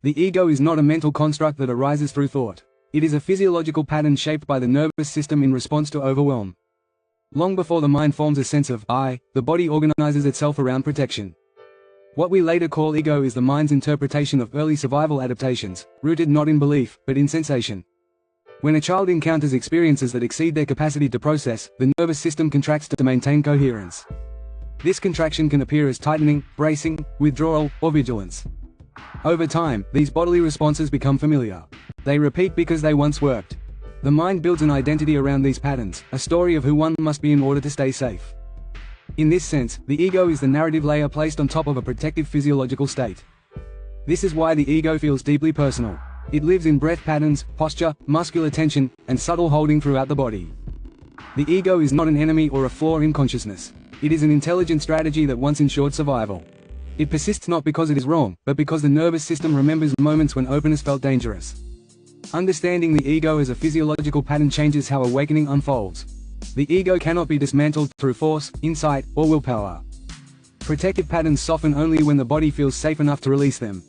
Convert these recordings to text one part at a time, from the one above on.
The ego is not a mental construct that arises through thought. It is a physiological pattern shaped by the nervous system in response to overwhelm. Long before the mind forms a sense of I, the body organizes itself around protection. What we later call ego is the mind's interpretation of early survival adaptations, rooted not in belief, but in sensation. When a child encounters experiences that exceed their capacity to process, the nervous system contracts to maintain coherence. This contraction can appear as tightening, bracing, withdrawal, or vigilance. Over time, these bodily responses become familiar. They repeat because they once worked. The mind builds an identity around these patterns, a story of who one must be in order to stay safe. In this sense, the ego is the narrative layer placed on top of a protective physiological state. This is why the ego feels deeply personal. It lives in breath patterns, posture, muscular tension, and subtle holding throughout the body. The ego is not an enemy or a flaw in consciousness. It is an intelligent strategy that once ensured survival. It persists not because it is wrong, but because the nervous system remembers moments when openness felt dangerous. Understanding the ego as a physiological pattern changes how awakening unfolds. The ego cannot be dismantled through force, insight, or willpower. Protective patterns soften only when the body feels safe enough to release them.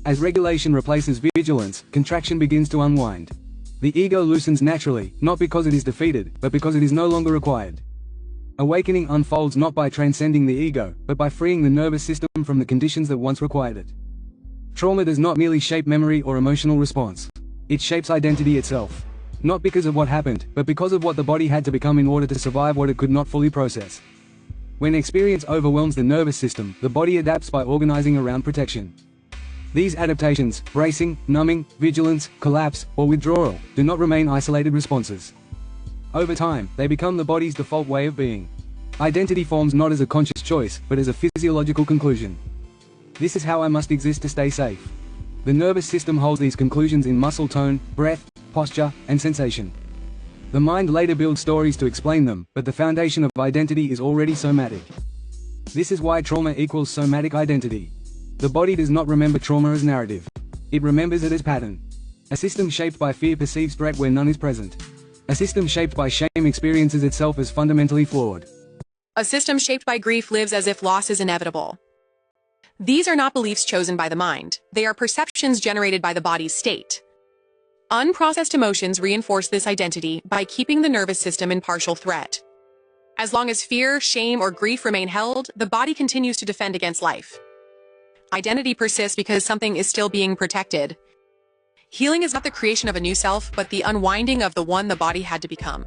As regulation replaces vigilance, contraction begins to unwind. The ego loosens naturally, not because it is defeated, but because it is no longer required. Awakening unfolds not by transcending the ego, but by freeing the nervous system from the conditions that once required it. Trauma does not merely shape memory or emotional response. It shapes identity itself. Not because of what happened, but because of what the body had to become in order to survive what it could not fully process. When experience overwhelms the nervous system, the body adapts by organizing around protection. These adaptations, bracing, numbing, vigilance, collapse, or withdrawal, do not remain isolated responses. Over time, they become the body's default way of being. Identity forms not as a conscious choice, but as a physiological conclusion. This is how I must exist to stay safe. The nervous system holds these conclusions in muscle tone, breath, posture, and sensation. The mind later builds stories to explain them, but the foundation of identity is already somatic. This is why trauma equals somatic identity. The body does not remember trauma as narrative. It remembers it as pattern. A system shaped by fear perceives threat where none is present. A system shaped by shame experiences itself as fundamentally flawed. A system shaped by grief lives as if loss is inevitable. These are not beliefs chosen by the mind. They are perceptions generated by the body's state. Unprocessed emotions reinforce this identity by keeping the nervous system in partial threat. As long as fear, shame, or grief remain held, the body continues to defend against life. Identity persists because something is still being protected. Healing is not the creation of a new self, but the unwinding of the one the body had to become.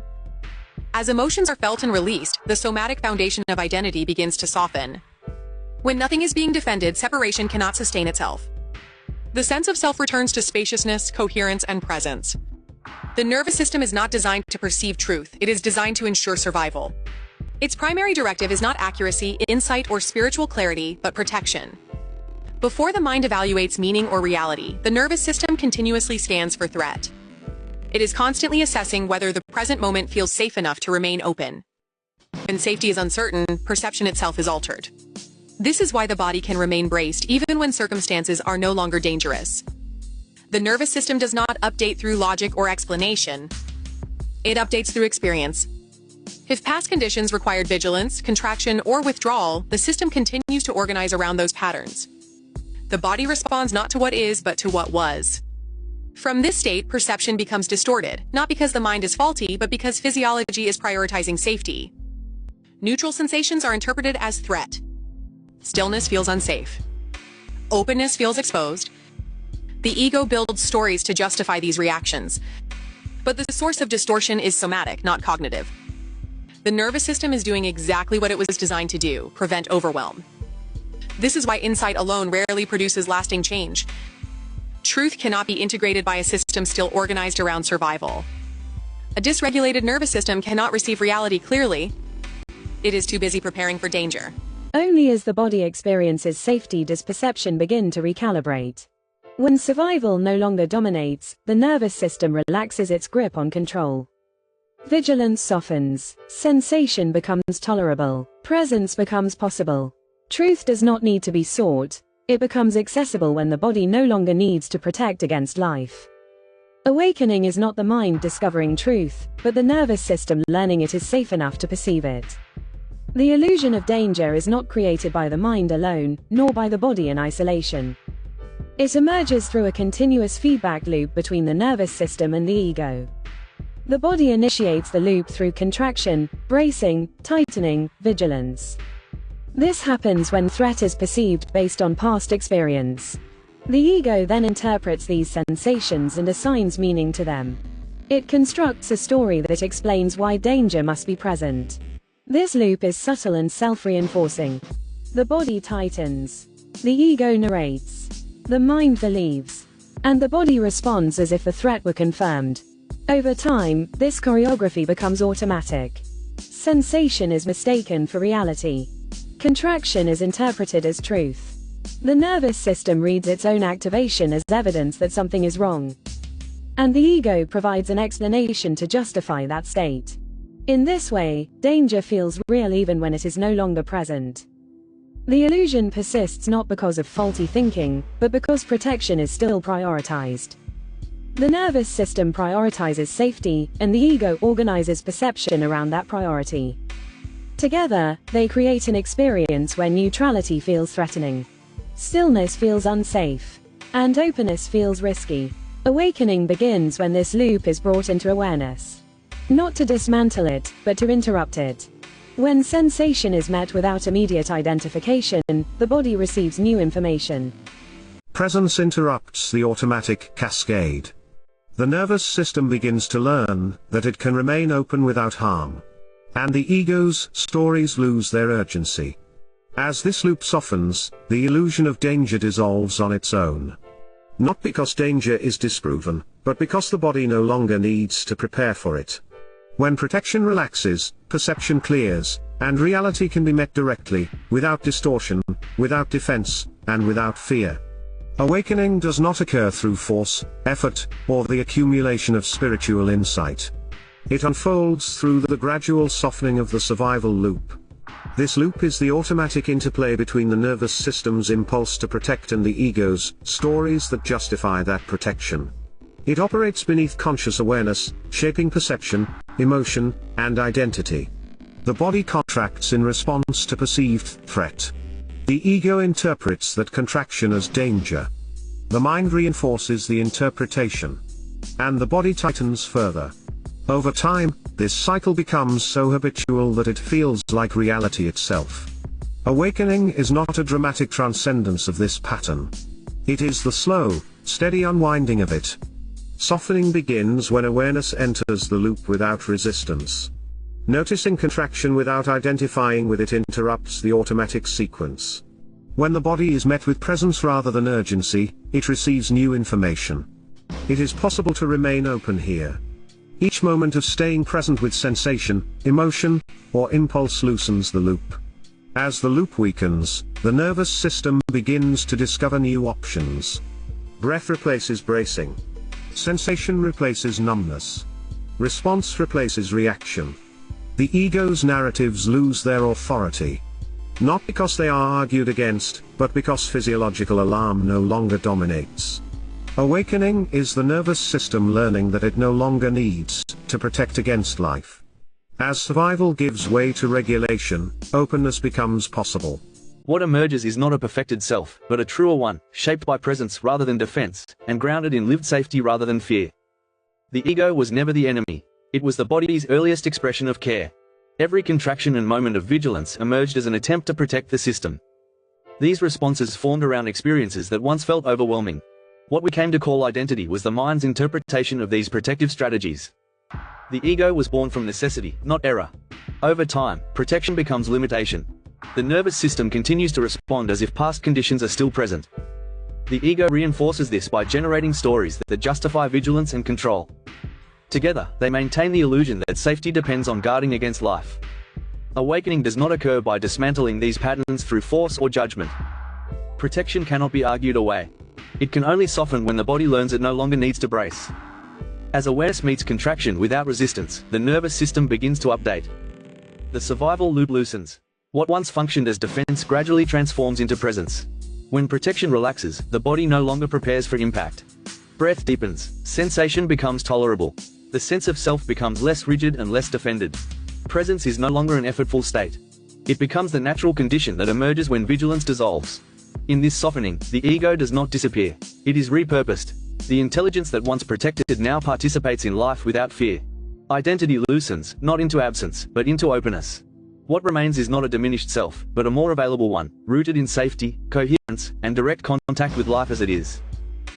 As emotions are felt and released, the somatic foundation of identity begins to soften. When nothing is being defended, separation cannot sustain itself. The sense of self returns to spaciousness, coherence, and presence. The nervous system is not designed to perceive truth, it is designed to ensure survival. Its primary directive is not accuracy, insight, or spiritual clarity, but protection. Before the mind evaluates meaning or reality, the nervous system continuously scans for threat. It is constantly assessing whether the present moment feels safe enough to remain open. When safety is uncertain, perception itself is altered. This is why the body can remain braced even when circumstances are no longer dangerous. The nervous system does not update through logic or explanation. It updates through experience. If past conditions required vigilance, contraction, or withdrawal, the system continues to organize around those patterns. The body responds not to what is, but to what was. From this state, perception becomes distorted, not because the mind is faulty, but because physiology is prioritizing safety. Neutral sensations are interpreted as threat. Stillness feels unsafe. Openness feels exposed. The ego builds stories to justify these reactions. But the source of distortion is somatic, not cognitive. The nervous system is doing exactly what it was designed to do: prevent overwhelm. This is why insight alone rarely produces lasting change. Truth cannot be integrated by a system still organized around survival. A dysregulated nervous system cannot receive reality clearly. It is too busy preparing for danger. Only as the body experiences safety does perception begin to recalibrate. When survival no longer dominates, the nervous system relaxes its grip on control. Vigilance softens, sensation becomes tolerable, presence becomes possible. Truth does not need to be sought, it becomes accessible when the body no longer needs to protect against life. Awakening is not the mind discovering truth, but the nervous system learning it is safe enough to perceive it. The illusion of danger is not created by the mind alone, nor by the body in isolation. It emerges through a continuous feedback loop between the nervous system and the ego. The body initiates the loop through contraction, bracing, tightening, vigilance. This happens when threat is perceived based on past experience. The ego then interprets these sensations and assigns meaning to them. It constructs a story that explains why danger must be present. This loop is subtle and self-reinforcing. The body tightens. The ego narrates. The mind believes. And the body responds as if the threat were confirmed. Over time, this choreography becomes automatic. Sensation is mistaken for reality. Contraction is interpreted as truth. The nervous system reads its own activation as evidence that something is wrong. And the ego provides an explanation to justify that state. In this way, danger feels real even when it is no longer present. The illusion persists not because of faulty thinking, but because protection is still prioritized. The nervous system prioritizes safety, and the ego organizes perception around that priority. Together, they create an experience where neutrality feels threatening, stillness feels unsafe, and openness feels risky. Awakening begins when this loop is brought into awareness. Not to dismantle it, but to interrupt it. When sensation is met without immediate identification, the body receives new information. Presence interrupts the automatic cascade. The nervous system begins to learn that it can remain open without harm. And the ego's stories lose their urgency. As this loop softens, the illusion of danger dissolves on its own. Not because danger is disproven, but because the body no longer needs to prepare for it. When protection relaxes, perception clears, and reality can be met directly, without distortion, without defense, and without fear. Awakening does not occur through force, effort, or the accumulation of spiritual insight. It unfolds through the gradual softening of the survival loop. This loop is the automatic interplay between the nervous system's impulse to protect and the ego's stories that justify that protection. It operates beneath conscious awareness, shaping perception, emotion, and identity. The body contracts in response to perceived threat. The ego interprets that contraction as danger. The mind reinforces the interpretation. And the body tightens further. Over time, this cycle becomes so habitual that it feels like reality itself. Awakening is not a dramatic transcendence of this pattern. It is the slow, steady unwinding of it. Softening begins when awareness enters the loop without resistance. Noticing contraction without identifying with it interrupts the automatic sequence. When the body is met with presence rather than urgency, it receives new information. It is possible to remain open here. Each moment of staying present with sensation, emotion, or impulse loosens the loop. As the loop weakens, the nervous system begins to discover new options. Breath replaces bracing. Sensation replaces numbness. Response replaces reaction. The ego's narratives lose their authority. Not because they are argued against, but because physiological alarm no longer dominates. Awakening is the nervous system learning that it no longer needs to protect against life. As survival gives way to regulation, openness becomes possible. What emerges is not a perfected self, but a truer one, shaped by presence rather than defense, and grounded in lived safety rather than fear. The ego was never the enemy. It was the body's earliest expression of care. Every contraction and moment of vigilance emerged as an attempt to protect the system. These responses formed around experiences that once felt overwhelming. What we came to call identity was the mind's interpretation of these protective strategies. The ego was born from necessity, not error. Over time, protection becomes limitation. The nervous system continues to respond as if past conditions are still present. The ego reinforces this by generating stories that justify vigilance and control. Together, they maintain the illusion that safety depends on guarding against life. Awakening does not occur by dismantling these patterns through force or judgment. Protection cannot be argued away. It can only soften when the body learns it no longer needs to brace. As awareness meets contraction without resistance, the nervous system begins to update. The survival loop loosens. What once functioned as defense gradually transforms into presence. When protection relaxes, the body no longer prepares for impact. Breath deepens. Sensation becomes tolerable. The sense of self becomes less rigid and less defended. Presence is no longer an effortful state. It becomes the natural condition that emerges when vigilance dissolves. In this softening, the ego does not disappear. It is repurposed. The intelligence that once protected now participates in life without fear. Identity loosens, not into absence, but into openness. What remains is not a diminished self, but a more available one, rooted in safety, coherence, and direct contact with life as it is.